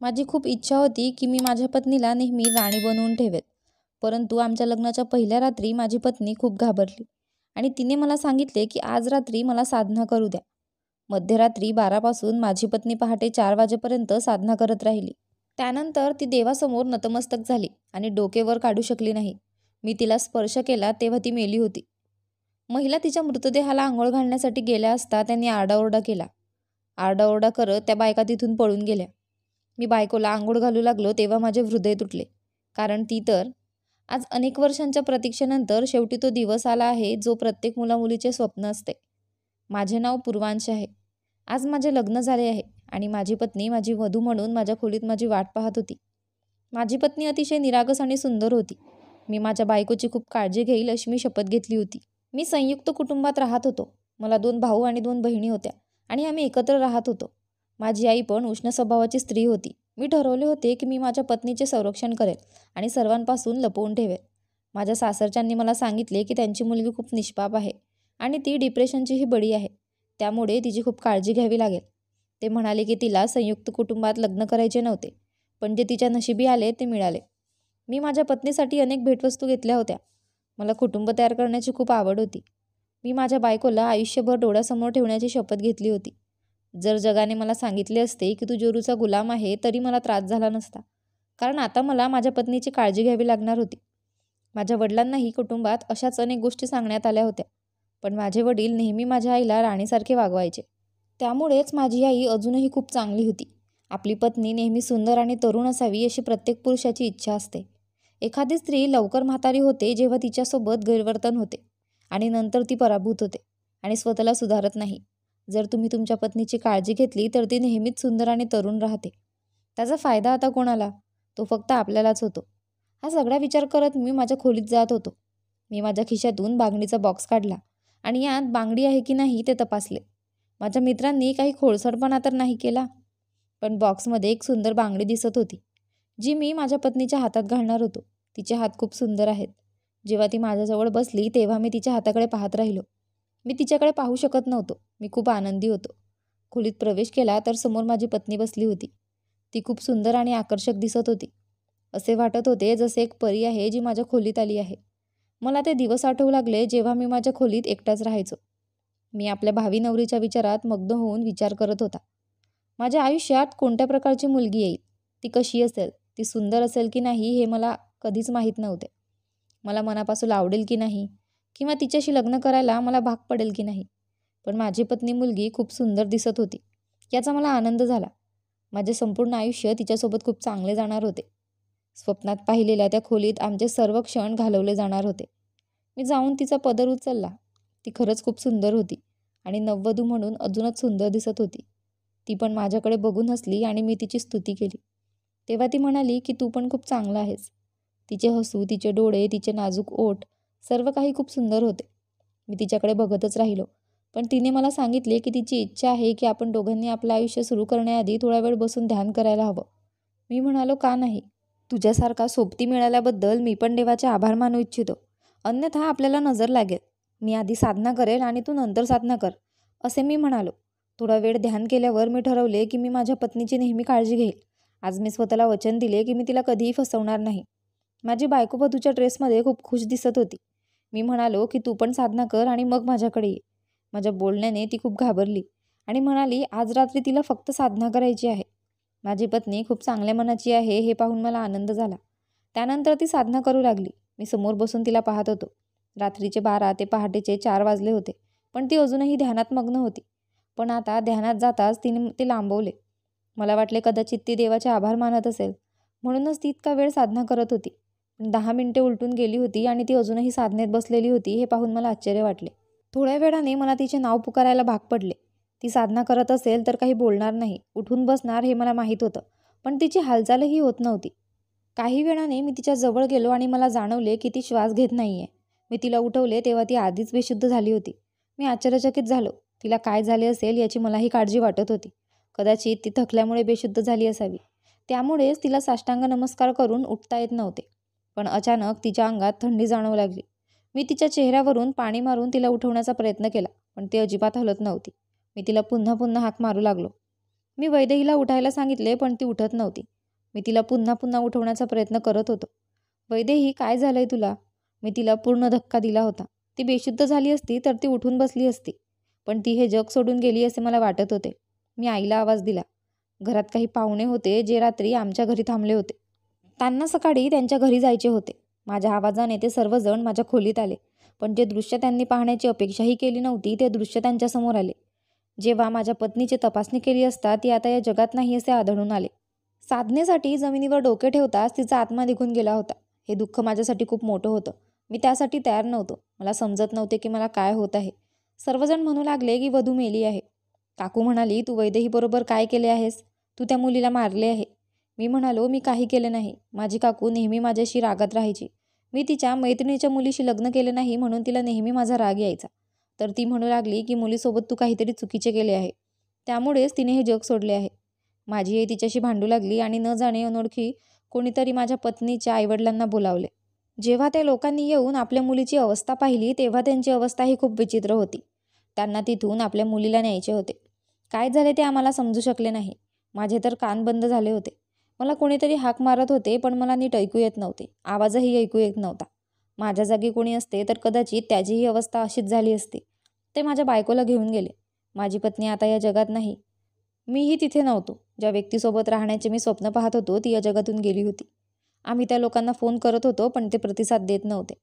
माझी खूप इच्छा होती की मी माझ्या पत्नीला नेहमी राणी बनवून ठेवेल. परंतु आमच्या लग्नाच्या पहिल्या रात्री माझी पत्नी खूप घाबरली आणि तिने मला सांगितले की आज रात्री मला साधना करू द्या. मध्यरात्री 12 पासून माझी पत्नी पहाटे 4 वाजेपर्यंत साधना करत राहिली. त्यानंतर ती देवासमोर नतमस्तक झाली आणि डोके वर काढू शकली नाही. मी तिला स्पर्श केला तेव्हा ती मेली होती. महिला तिच्या मृतदेहाला आंघोळ घालण्यासाठी गेल्या असता त्यांनी आरडाओरडा केला. आरडाओरडा करत त्या बायका तिथून पळून गेल्या. मी बायकोला आंघोळ घालू लागलो तेव्हा माझे हृदय तुटले. कारण ती तर आज अनेक वर्षांच्या प्रतीक्षेनंतर शेवटी तो दिवस आला आहे जो प्रत्येक मुलामुलीचे स्वप्न असते. माझे नाव पूर्वांश आहे. आज माझे लग्न झाले आहे आणि माझी पत्नी माझी वधू म्हणून माझ्या खोलीत माझी वाट पाहत होती. माझी पत्नी अतिशय निरागस आणि सुंदर होती. मी माझ्या बायकोची खूप काळजी घेईल अशी मी शपथ घेतली होती. मी संयुक्त कुटुंबात राहत होतो. मला 2 भाऊ आणि 2 बहिणी होत्या आणि आम्ही एकत्र राहत होतो. माझी आई पण उष्ण स्वभावाची स्त्री होती. मी ठरवले होते की मी माझ्या पत्नीचे संरक्षण करेल आणि सर्वांपासून लपवून ठेवेल. माझ्या सासरच्यांनी मला सांगितले की त्यांची मुलगी खूप निष्पाप आहे आणि ती डिप्रेशनचीही बळी आहे. त्यामुळे तिची खूप काळजी घ्यावी लागेल. ते म्हणाले की तिला संयुक्त कुटुंबात लग्न करायचे नव्हते, पण जे तिच्या नशिबी आले ते मिळाले. मी माझ्या पत्नीसाठी अनेक भेटवस्तू घेतल्या होत्या. मला कुटुंब तयार करण्याची खूप आवड होती. मी माझ्या बायकोला आयुष्यभर डोळ्यासमोर ठेवण्याची शपथ घेतली होती. जर जगाने मला सांगितले असते की तू जोरूचा गुलाम आहे तरी मला त्रास झाला नसता, कारण आता मला माझ्या पत्नीची काळजी घ्यावी लागणार होती. माझ्या वडिलांनाही कुटुंबात अशाच अनेक गोष्टी सांगण्यात आल्या होत्या, पण माझे वडील नेहमी माझ्या आईला राणीसारखे वागवायचे. त्यामुळेच माझी आई अजूनही खूप चांगली होती. आपली पत्नी नेहमी सुंदर आणि तरुण असावी अशी प्रत्येक पुरुषाची इच्छा असते. एखादी स्त्री लवकर म्हातारी होते जेव्हा तिच्यासोबत गैरवर्तन होते आणि नंतर ती पराभूत होते आणि स्वतःला सुधारत नाही. जर तुम्ही तुमच्या पत्नीची काळजी घेतली तर ती नेहमीच सुंदर आणि तरुण राहते. त्याचा फायदा आता कोणाला? तो फक्त आपल्यालाच होतो. हा सगळा विचार करत मी माझ्या खोलीत जात होतो. मी माझ्या खिशातून बांगडीचा बॉक्स काढला आणि यात बांगडी आहे की नाही ते तपासले. माझ्या मित्रांनी काही खोडसाळपणा तर नाही केला, पण बॉक्समध्ये एक सुंदर बांगडी दिसत होती, जी मी माझ्या पत्नीच्या हातात घालणार होतो. तिचे हात खूप सुंदर आहेत. जेव्हा ती माझ्याजवळ बसली तेव्हा मी तिच्या हाताकडे पाहत राहिलो. मी तिच्याकडे पाहू शकत नव्हतो. मी खूप आनंदी होतो. खोलीत प्रवेश केला तर समोर माझी पत्नी बसली होती. ती खूप सुंदर आणि आकर्षक दिसत होती. असे वाटत होते जसे एक परी आहे जी माझ्या खोलीत आली आहे. मला ते दिवस आठवू लागले जेव्हा मी माझ्या खोलीत एकटाच राहायचो. मी आपल्या भावी नवरीच्या विचारात मग्न होऊन विचार करत होता. माझ्या आयुष्यात कोणत्या प्रकारची मुलगी येईल, ती कशी असेल, ती सुंदर असेल की नाही हे मला कधीच माहीत नव्हते. मला मनापासून आवडेल की नाही किंवा तिच्याशी लग्न करायला मला भाग पडेल की नाही, पण माझी पत्नी मुलगी खूप सुंदर दिसत होती याचा मला आनंद झाला. माझे संपूर्ण आयुष्य तिच्यासोबत खूप चांगले जाणार होते. स्वप्नात पाहिलेल्या त्या खोलीत आमचे सर्व क्षण घालवले जाणार होते. मी जाऊन तिचा पदर उचलला. ती खरंच खूप सुंदर होती आणि नववधू म्हणून अजूनच सुंदर दिसत होती. ती पण माझ्याकडे बघून हसली आणि मी तिची स्तुती केली. तेव्हा ती म्हणाली की तू पण खूप चांगला आहेस. तिचे हसू, तिचे डोळे, तिचे नाजूक ओठ सर्व काही खूप सुंदर होते. मी तिच्याकडे बघतच राहिलो, पण तिने मला सांगितले की तिची इच्छा आहे की आपण दोघांनी आपलं आयुष्य सुरू करण्याआधी थोडा वेळ बसून ध्यान करायला हवं. मी म्हणालो, का नाही? तुझ्यासारखा सोबती मिळाल्याबद्दल मी पण देवाचे आभार मानू इच्छितो. अन्यथा आपल्याला नजर लागेल. मी आधी साधना करेल आणि तू नंतर साधना कर, असे मी म्हणालो. थोडा वेळ ध्यान केल्यावर मी ठरवले की मी माझ्या पत्नीची नेहमी काळजी घेईल. आज मी स्वतःला वचन दिले की मी तिला कधीही फसवणार नाही. माझी बायको वधूच्या ड्रेसमध्ये खूप खुश दिसत होती. मी म्हणालो की तू पण साधना कर आणि मग माझ्याकडे ये. माझ्या बोलण्याने ती खूप घाबरली आणि म्हणाली आज रात्री तिला फक्त साधना करायची आहे. माझी पत्नी खूप चांगल्या मनाची आहे हे पाहून मला आनंद झाला. त्यानंतर ती साधना करू लागली. मी समोर बसून तिला पाहत होतो. रात्रीचे 12 ते पहाटेचे 4 वाजले होते, पण ती अजूनही ध्यानात मग्न होती. पण आता ध्यानात जाताच तिने ते लांबवले. मला वाटले कदाचित ती देवाचे आभार मानत असेल, म्हणूनच ती इतका वेळ साधना करत होती. 10 मिनिटे उलटून गेली होती आणि ती अजूनही साधनेत बसलेली होती हे पाहून मला आश्चर्य वाटले. थोड्या वेळाने मला तिचे नाव पुकारायला भाग पडले. ती साधना करत असेल तर काही बोलणार नाही, उठून बसणार हे मला माहीत होतं, पण तिची हालचालही होत नव्हती. काही वेळाने मी तिच्या जवळ गेलो आणि मला जाणवले की ती श्वास घेत नाहीये. मी तिला उठवले तेव्हा ती आधीच बेशुद्ध झाली होती. मी आश्चर्यचकित झालो. तिला काय झाले असेल याची मलाही काळजी वाटत होती. कदाचित ती थकल्यामुळे बेशुद्ध झाली असावी. त्यामुळेच तिला साष्टांग नमस्कार करून उठता येत नव्हते. पण अचानक तिच्या अंगात थंडी जाणवू लागली. मी तिच्या चेहऱ्यावरून पाणी मारून तिला उठवण्याचा प्रयत्न केला, पण ती अजिबात हलत नव्हती. मी तिला पुन्हा पुन्हा हाक मारू लागलो. मी वैदेहीला उठायला सांगितले, पण ती उठत नव्हती. मी तिला पुन्हा पुन्हा उठवण्याचा प्रयत्न करत होतो. वैदेही, काय झालंय तुला? मी तिला पूर्ण धक्का दिला होता. ती बेशुद्ध झाली असती तर ती उठून बसली असती. पण ती हे जग सोडून गेली असे मला वाटत होते. मी आईला आवाज दिला. घरात काही पाहुणे होते जे रात्री आमच्या घरी थांबले होते. त्यांना सकाळी त्यांच्या घरी जायचे होते. माझ्या आवाजाने ते सर्वजण माझ्या खोलीत आले. पण जे दृश्य त्यांनी पाहण्याची अपेक्षाही केली नव्हती ते दृश्य त्यांच्यासमोर आले. जेव्हा माझ्या पत्नीची तपासणी केली असता ती आता या जगात नाही असे आढळून आले. साधनेसाठी जमिनीवर डोके ठेवताच तिचा आत्मा निघून गेला होता. हे दुःख माझ्यासाठी खूप मोठं होतं. मी त्यासाठी तयार नव्हतो. मला समजत नव्हते की मला काय होत आहे. सर्वजण म्हणू लागले की वधू मेली आहे. काकू म्हणाली, तू वैदेहीबरोबर काय केले आहेस? तू त्या मुलीला मारले आहे. मी म्हणालो, मी काही केले नाही. माझी काकू नेहमी माझ्याशी रागात राहायची. मी तिच्या मैत्रिणीच्या मुलीशी लग्न केले नाही म्हणून तिला नेहमी माझा राग यायचा. तर ती म्हणू लागली की मुलीसोबत तू काहीतरी चुकीचे केले आहे. त्यामुळेच तिने हे जग सोडले आहे. माझी आई तिच्याशी भांडू लागली आणि न जाणे अनोळखी कोणीतरी माझ्या पत्नीच्या आईवडिलांना बोलावले. जेव्हा त्या लोकांनी येऊन आपल्या मुलीची अवस्था पाहिली तेव्हा त्यांची अवस्थाही खूप विचित्र होती. त्यांना तिथून आपल्या मुलीला न्यायचे होते. काय झाले ते आम्हाला समजू शकले नाही. माझे तर कान बंद झाले होते. मला कोणीतरी हाक मारत होते पण मला नीट ऐकू येत नव्हते. आवाजही ऐकू येत नव्हता. माझ्या जागी कोणी असते तर कदाचित त्याचीही अवस्था अशीच झाली असती. ते माझ्या बायकोला घेऊन गेले. माझी पत्नी आता या जगात नाही. मीही तिथे नव्हतो. ज्या व्यक्तीसोबत राहण्याचे मी स्वप्न पाहत होतो ती या जगातून गेली होती. आम्ही त्या लोकांना फोन करत होतो पण ते प्रतिसाद देत नव्हते.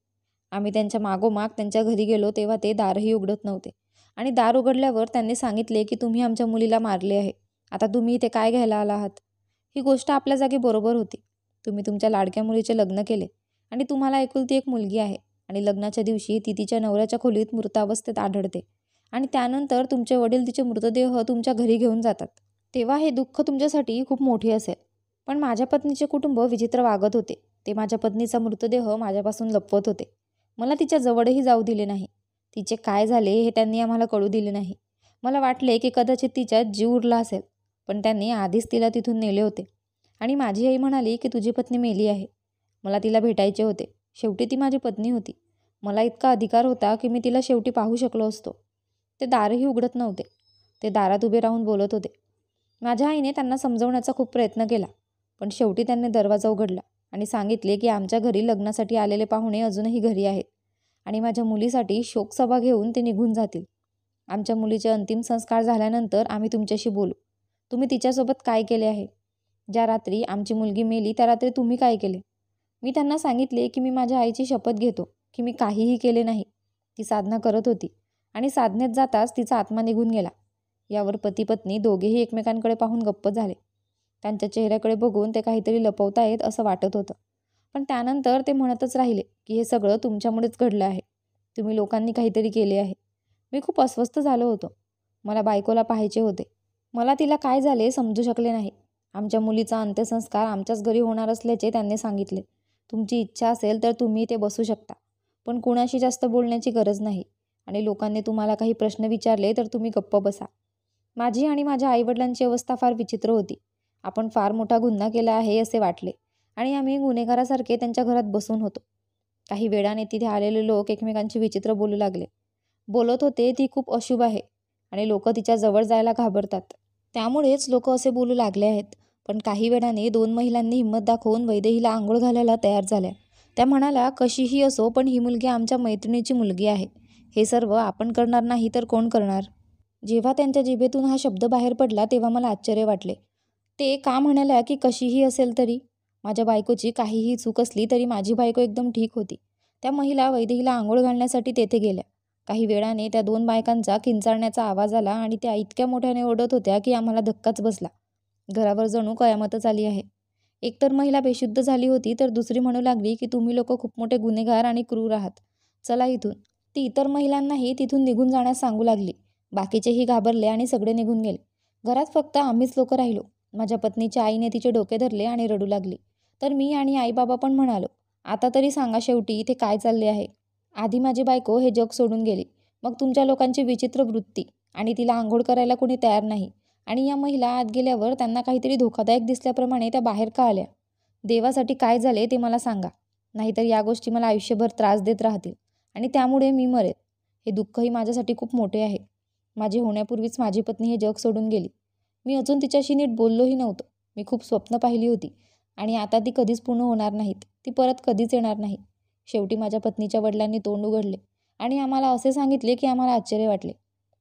आम्ही त्यांच्या मागोमाग त्यांच्या घरी गेलो तेव्हा ते दारही उघडत नव्हते. आणि दार उघडल्यावर त्यांनी सांगितले की तुम्ही आमच्या मुलीला मारले आहे. आता तुम्ही इथे काय घ्यायला आला आहात? ही गोष्ट आपल्या जागी बरोबर होती. तुम्ही तुमच्या लाडक्या मुलीचे लग्न केले आणि तुम्हाला एकुलती एक मुलगी आहे आणि लग्नाच्या दिवशी ती तिच्या नवऱ्याच्या खोलीत मृतावस्थेत आढळते आणि त्यानंतर तुमचे वडील तिचे मृतदेह तुमच्या घरी घेऊन जातात. तेव्हा हे दुःख तुमच्यासाठी खूप मोठे असेल. पण माझ्या पत्नीचे कुटुंब विचित्र वागत होते. ते माझ्या पत्नीचा मृतदेह माझ्यापासून लपवत होते. मला तिच्या जवळही जाऊ दिले नाही. तिचे काय झाले हे त्यांनी आम्हाला कळू दिले नाही. मला वाटले की कदाचित तिच्यात जीव उरला असेल. पण त्यांनी आधीच तिला तिथून नेले होते. आणि माझी आई म्हणाली की तुझी पत्नी मेली आहे. मला तिला भेटायचे होते. शेवटी ती माझी पत्नी होती. मला इतका अधिकार होता की मी तिला शेवटी पाहू शकलो असतो. ते दारही उघडत नव्हते. ते दारात उभे राहून बोलत होते. माझ्या आईने त्यांना समजवण्याचा खूप प्रयत्न केला. पण शेवटी त्यांनी दरवाजा उघडला आणि सांगितले की आमच्या घरी लग्नासाठी आलेले पाहुणे अजूनही घरी आहेत आणि माझ्या मुलीसाठी शोकसभा घेऊन ते निघून जातील. आमच्या मुलीचे अंतिम संस्कार झाल्यानंतर आम्ही तुमच्याशी बोलू. तुम्ही तिच्यासोबत काय केले आहे? ज्या रात्री आमची मुलगी मेली त्या रात्री तुम्ही काय केले? मी त्यांना सांगितले की मी माझ्या आईची शपथ घेतो की मी काहीही केले नाही. ती साधना करत होती आणि साधनेत जाताच तिचा आत्मा निघून गेला. यावर पती पत्नी दोघेही एकमेकांकडे पाहून गप्प झाले. त्यांच्या चेहऱ्याकडे बघून ते काहीतरी लपवतायत असं वाटत होतं. पण त्यानंतर ते म्हणतच राहिले की हे सगळं तुमच्यामुळेच घडलं आहे. तुम्ही लोकांनी काहीतरी केले आहे. मी खूप अस्वस्थ झालो होतो. मला बायकोला पाहायचे होते. मला तिला काय झाले समजू शकले नाही. आमच्या मुलीचा अंत्यसंस्कार आमच्याच घरी होणार असल्याचे त्यांनी सांगितले. तुमची इच्छा असेल तर तुम्ही इथे बसू शकता. पण कुणाशी जास्त बोलण्याची गरज नाही. आणि लोकांनी तुम्हाला काही प्रश्न विचारले तर तुम्ही गप्प बसा. माझी आणि माझ्या आईवडिलांची अवस्था फार विचित्र होती. आपण फार मोठा गुन्हा केला आहे असे वाटले आणि आम्ही गुन्हेगारासारखे त्यांच्या घरात बसून होतो. काही वेळाने तिथे आलेले लोक एकमेकांशी विचित्र बोलू लागले. बोलत होते ती खूप अशुभ आहे आणि लोक तिच्या जवळ जायला घाबरतात. त्यामुळेच लोक असे बोलू लागले आहेत. पण काही वेळाने 2 महिलांनी हिंमत दाखवून वैदेहीला आंघोळ घालायला तयार झाल्या. त्या म्हणाल्या, कशीही असो पण ही मुलगी आमच्या मैत्रिणीची मुलगी आहे. हे सर्व आपण करणार नाही तर कोण करणार? जेव्हा त्यांच्या जिभेतून हा शब्द बाहेर पडला तेव्हा मला आश्चर्य वाटले. ते का म्हणाल्या की कशीही असेल तरी? माझ्या बायकोची काहीही चूक असली तरी माझी बायको एकदम ठीक होती. त्या महिला वैदेहीला आंघोळ घालण्यासाठी तेथे गेल्या. काही वेळाने त्या 2 बायकांचा किंचाळण्याचा आवाज आला आणि त्या इतक्या मोठ्याने ओरडत होत्या की आम्हाला धक्काच बसला. घरावर जणू कयामतच आली आहे. एकतर महिला बेशुद्ध झाली होती तर दुसरी म्हणू लागली की तुम्ही लोक खूप मोठे गुन्हेगार आणि क्रूर आहात. चला इथून. ती इतर महिलांनाही तिथून निघून जाण्यास सांगू लागली. बाकीचेही घाबरले आणि सगळे निघून गेले. घरात फक्त आम्हीच लोक राहिलो. माझ्या पत्नीच्या आईने तिचे डोके धरले आणि रडू लागली. तर मी आणि आईबाबा पण म्हणालो, आता तरी सांगा शेवटी इथे काय चालले आहे? आधी माझी बायको हे जग सोडून गेली. मग तुमच्या लोकांची विचित्र वृत्ती आणि तिला आंघोळ करायला कोणी तयार नाही. आणि या महिला आत गेल्यावर त्यांना काहीतरी धोकादायक दिसल्याप्रमाणे त्या बाहेर का आल्या? देवासाठी काय झाले ते मला सांगा. नाहीतर या गोष्टी मला आयुष्यभर त्रास देत राहतील आणि त्यामुळे मी मरेल. हे दुःखही माझ्यासाठी खूप मोठे आहे. माझे होण्यापूर्वीच माझी पत्नी हे जग सोडून गेली. मी अजून तिच्याशी नीट बोललोही नव्हतो. मी खूप स्वप्न पाहिली होती आणि आता ती कधीच पूर्ण होणार नाहीत. ती परत कधीच येणार नाही. शेवटी माझ्या पत्नीच्या वडिलांनी तोंड उघडले आणि आम्हाला असे सांगितले की आम्हाला आश्चर्य वाटले.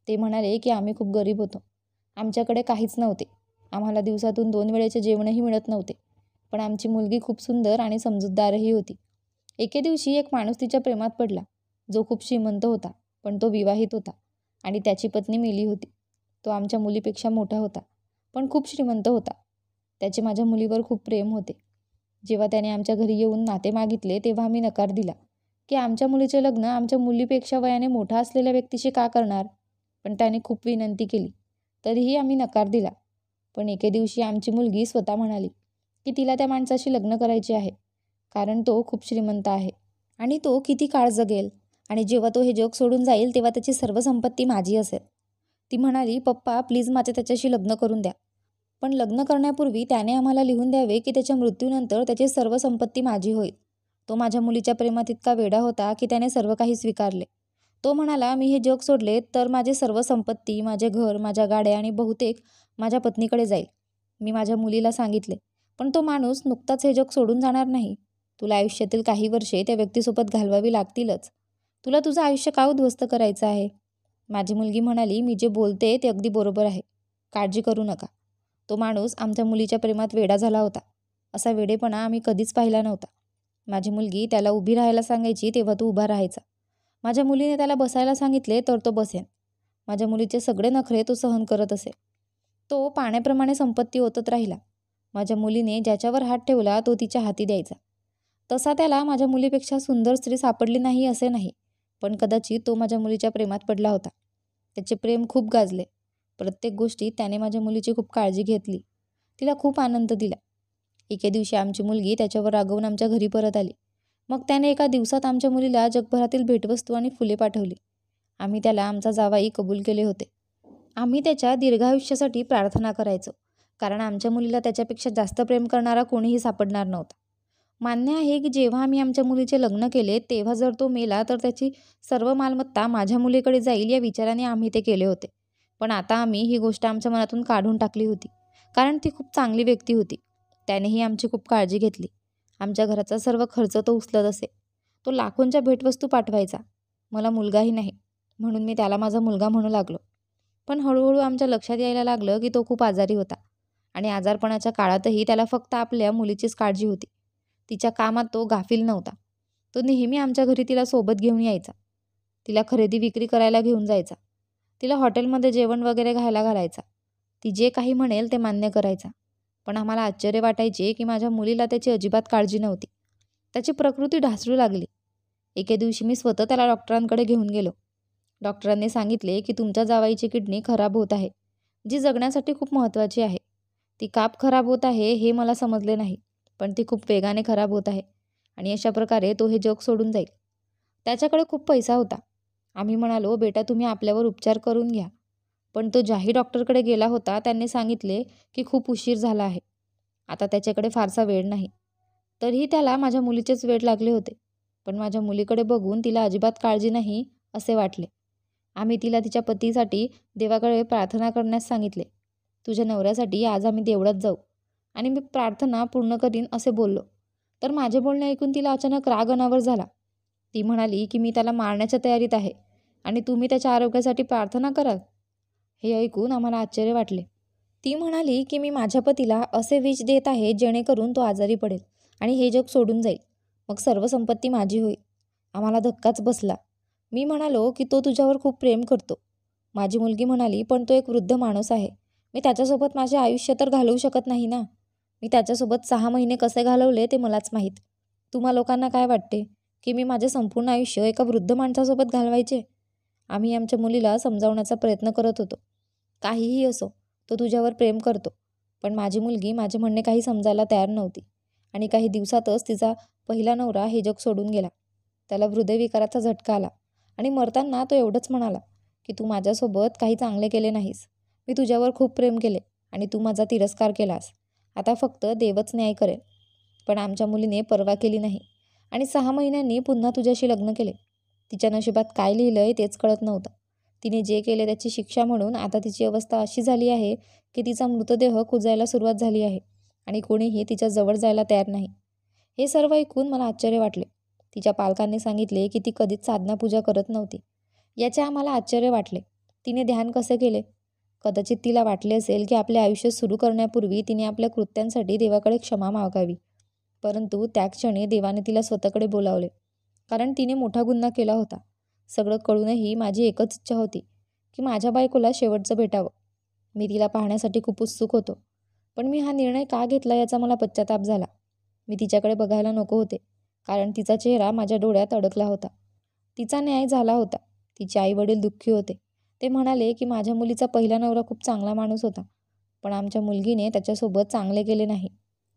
ते म्हणाले की आम्ही खूप गरीब होतो. आमच्याकडे काहीच नव्हते. आम्हाला दिवसातून 2 वेळेचे जेवणही मिळत नव्हते. पण आमची मुलगी खूप सुंदर आणि समजूतदारही होती. एके दिवशी एक माणूस तिच्या प्रेमात पडला, जो खूप श्रीमंत होता, पण तो विवाहित होता आणि त्याची पत्नी मेली होती. तो आमच्या मुलीपेक्षा मोठा होता, पण खूप श्रीमंत होता. त्याचे माझ्या मुलीवर खूप प्रेम होते. जेव्हा त्याने आमच्या घरी येऊन नाते मागितले, तेव्हा आम्ही नकार दिला की आमच्या मुलीचे लग्न आमच्या मुलीपेक्षा वयाने मोठा असलेल्या व्यक्तीशी का करणार. पण त्याने खूप विनंती केली, तरीही आम्ही नकार दिला. पण एके दिवशी आमची मुलगी स्वतः म्हणाली की तिला त्या माणसाशी लग्न करायचे आहे, कारण तो खूप श्रीमंत आहे आणि तो किती काळ जगेल, आणि जेव्हा तो हे जग सोडून जाईल तेव्हा त्याची सर्व संपत्ती माझी असेल. ती म्हणाली, पप्पा प्लीज माझे त्याच्याशी लग्न करून द्या. पण लग्न करण्यापूर्वी त्याने आम्हाला लिहून द्यावे की त्याच्या मृत्यूनंतर त्याची सर्व संपत्ती माझी होईल. तो माझ्या मुलीच्या प्रेमात इतका वेडा होता की त्याने सर्व काही स्वीकारले. तो म्हणाला, मी हे जग सोडले तर माझे सर्व संपत्ती, माझे घर, माझ्या गाड्या आणि बहुतेक माझ्या पत्नीकडे जाईल. मी माझ्या मुलीला सांगितले, पण तो माणूस नुकताच हे जग सोडून जाणार नाही. तुला आयुष्यातील काही वर्षे त्या व्यक्तीसोबत घालवावी लागतीलच. तुला तुझं आयुष्य का उद्ध्वस्त करायचं आहे. माझी मुलगी म्हणाली, मी जे बोलते ते अगदी बरोबर आहे. काळजी करू नका. तो माणूस आमच्या मुलीच्या प्रेमात वेडा झाला होता. असा वेडेपणा आम्ही कधीच पाहिला नव्हता. माझी मुलगी त्याला उभी राहायला सांगायची तेव्हा तो उभा राहायचा. माझ्या मुलीने त्याला बसायला सांगितले तर तो बसेन. माझ्या मुलीचे सगळे नखरे तो सहन करत असे. तो पाण्याप्रमाणे संपत्ती ओतत राहिला. माझ्या मुलीने ज्याच्यावर हात ठेवला तो तिच्या हाती द्यायचा. तसा त्याला माझ्या मुलीपेक्षा सुंदर स्त्री सापडली नाही असे नाही, पण कदाचित तो माझ्या मुलीच्या प्रेमात पडला होता. त्याचे प्रेम खूप गाजले. प्रत्येक गोष्टीत त्याने माझ्या मुलीची खूप काळजी घेतली. तिला खूप आनंद दिला. एके दिवशी आमची मुलगी त्याच्यावर रागवून आमच्या घरी परत आली. मग त्याने एका दिवसात आमच्या मुलीला जगभरातील भेटवस्तू आणि फुले पाठवली. आम्ही त्याला आमचा जावाई कबूल केले होते. आम्ही त्याच्या दीर्घायुष्यासाठी प्रार्थना करायचो, कारण आमच्या मुलीला त्याच्यापेक्षा जास्त प्रेम करणारा कोणीही सापडणार नव्हता. मान्य आहे की जेव्हा आम्ही आमच्या मुलीचे लग्न केले तेव्हा जर तो मेला तर त्याची सर्व मालमत्ता माझ्या मुलीकडे जाईल या विचाराने आम्ही ते केले होते. पण आता आम्ही ही गोष्ट आमच्या मनातून काढून टाकली होती, कारण ती खूप चांगली व्यक्ती होती. त्यानेही आमची खूप काळजी घेतली. आमच्या घराचा सर्व खर्च तो उचलत असे. तो लाखोंच्या भेटवस्तू पाठवायचा. मला मुलगाही नाही, म्हणून मी त्याला माझा मुलगा म्हणू लागलो. पण हळूहळू आमच्या लक्षात यायला लागलं की तो खूप आजारी होता आणि आजारपणाच्या काळातही त्याला फक्त आपल्या मुलीचीच काळजी होती. तिच्या कामात तो गाफील नव्हता. तो नेहमी आमच्या घरी तिला सोबत घेऊन यायचा. तिला खरेदी विक्री करायला घेऊन जायचा. तिला हॉटेलमध्ये जेवण वगैरे खायला घालायचा. ती जे काही म्हणेल ते मान्य करायचा. पण आम्हाला आश्चर्य वाटायचे की माझ्या मुलीला त्याची अजिबात काळजी नव्हती. त्याची प्रकृती ढासळू लागली. एके दिवशी मी स्वतः त्याला डॉक्टरांकडे घेऊन गेलो. डॉक्टरांनी सांगितले की तुमच्या जावाईची किडनी खराब होत आहे, जी जगण्यासाठी खूप महत्त्वाची आहे. ती काप खराब होत आहे हे मला समजले नाही, पण ती खूप वेगाने खराब होत आहे आणि अशा प्रकारे तो हे जग सोडून जाईल. त्याच्याकडे खूप पैसा होता. आम्ही म्हणालो, बेटा तुम्ही आपल्यावर उपचार करून घ्या. पण तो ज्याही डॉक्टरकडे गेला होता त्यांनी सांगितले की खूप उशीर झाला आहे. आता त्याच्याकडे फारसा वेळ नाही. तरीही त्याला माझ्या मुलीचेच वेड लागले होते. पण माझ्या मुलीकडे बघून तिला अजिबात काळजी नाही असे वाटले. आम्ही तिला तिच्या पतीसाठी देवाकडे प्रार्थना करण्यास सांगितले. तुझ्या नवऱ्यासाठी आज आम्ही देवळात जाऊ आणि मी प्रार्थना पूर्ण करीन असे बोललो. तर माझे बोलणे ऐकून तिला अचानक राग अनावर झाला. ती म्हणाली की मी त्याला मारण्याच्या तयारीत आहे आणि तुम्ही त्याच्या आरोग्यासाठी प्रार्थना कराल. हे ऐकून आम्हाला आश्चर्य वाटले. ती म्हणाली की मी माझ्या पतीला असे विष देत आहे जेणेकरून तो आजारी पडेल आणि हे जग सोडून जाईल. मग सर्व संपत्ती माझी होईल. आम्हाला धक्काच बसला. मी म्हणालो की तो तुझ्यावर खूप प्रेम करतो. माझी मुलगी म्हणाली, पण तो एक वृद्ध माणूस आहे. मी त्याच्यासोबत माझे आयुष्य तर घालवू शकत नाही ना. मी त्याच्यासोबत 6 महिने कसे घालवले ते मलाच माहीत. तुम्हा लोकांना काय वाटते की मी माझे संपूर्ण आयुष्य एका वृद्ध माणसासोबत घालवायचे. आम्ही आमच्या मुलीला समजावण्याचा प्रयत्न करत होतो. काहीही असो, तो तुझ्यावर प्रेम करतो. पण माझी मुलगी माझे म्हणणे काही समजायला तयार नव्हती आणि काही दिवसातच तिचा पहिला नवरा हे जग सोडून गेला. त्याला हृदयविकाराचा झटका आला आणि मरताना तो एवढंच म्हणाला की तू माझ्यासोबत काही चांगले केले नाहीस. मी तुझ्यावर खूप प्रेम केले आणि तू माझा तिरस्कार केलास. आता फक्त देवच न्याय करेल. पण आमच्या मुलीने पर्वा केली नाही आणि 6 महिन्यांनी पुन्हा तुझ्याशी लग्न केले. तिच्या नशिबात काय लिहिलंय तेच कळत नव्हतं. तिने जे केले त्याची शिक्षा म्हणून आता तिची अवस्था अशी झाली आहे की तिचा मृतदेह कुजायला सुरुवात झाली आहे आणि कोणीही तिच्या जवळ जायला तयार नाही. हे सर्व ऐकून मला आश्चर्य वाटले. तिच्या पालकांनी सांगितले की ती कधीच साधना पूजा करत नव्हती. याचे आम्हाला आश्चर्य वाटले. तिने ध्यान कसे केले? कदाचित तिला वाटले असेल की आपले आयुष्य सुरू करण्यापूर्वी तिने आपल्या कृत्यांसाठी देवाकडे क्षमा मागावी. परंतु त्या क्षणी देवाने तिला स्वतःकडे बोलावले, कारण तिने मोठा गुन्हा केला होता. सगळं कळूनही माझी एकच इच्छा होती की माझ्या बायकोला शेवटचं भेटावं. मी तिला पाहण्यासाठी खूप उत्सुक होतो. पण मी हा निर्णय का घेतला याचा मला पश्चाताप झाला. मी तिच्याकडे बघायला नको होते, कारण तिचा चेहरा माझ्या डोळ्यात अडकला होता. तिचा न्याय झाला होता. तिचे आईवडील दुःखी होते. ते म्हणाले की माझ्या मुलीचा पहिला नवरा खूप चांगला माणूस होता, पण आमच्या मुलगीने त्याच्यासोबत चांगले केले नाही.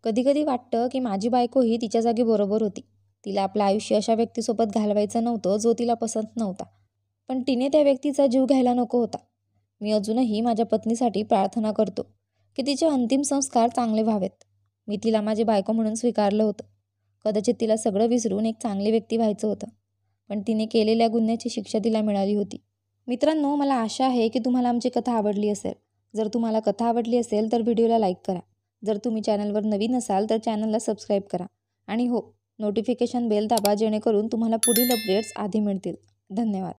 कधीकधी वाटतं की माझी बायकोही तिच्या जागी बरोबर होती. तिला आपलं आयुष्य अशा व्यक्तीसोबत घालवायचं नव्हतं जो तिला पसंत नव्हता, पण तिने त्या व्यक्तीचा जीव घ्यायला नको होता. मी अजूनही माझ्या पत्नीसाठी प्रार्थना करतो की तिचे अंतिम संस्कार चांगले व्हावेत. मी तिला माझी बायको म्हणून स्वीकारलं होतं. कदाचित तिला सगळं विसरून एक चांगली व्यक्ती व्हायचं होतं, पण तिने केलेल्या गुन्ह्याची शिक्षा तिला मिळाली होती. मित्रांनो, मला आशा आहे की तुम्हाला आमची कथा आवडली असेल. जर तुम्हाला कथा आवडली असेल तर व्हिडिओला लाईक करा. जर तुम्ही चॅनलवर नवीन असाल तर चॅनलला सबस्क्राईब करा. आणि हो, नोटिफिकेशन बेल दाबा जेणेकरून तुम्हाला पुढील अपडेट्स आधी मिळतील. धन्यवाद.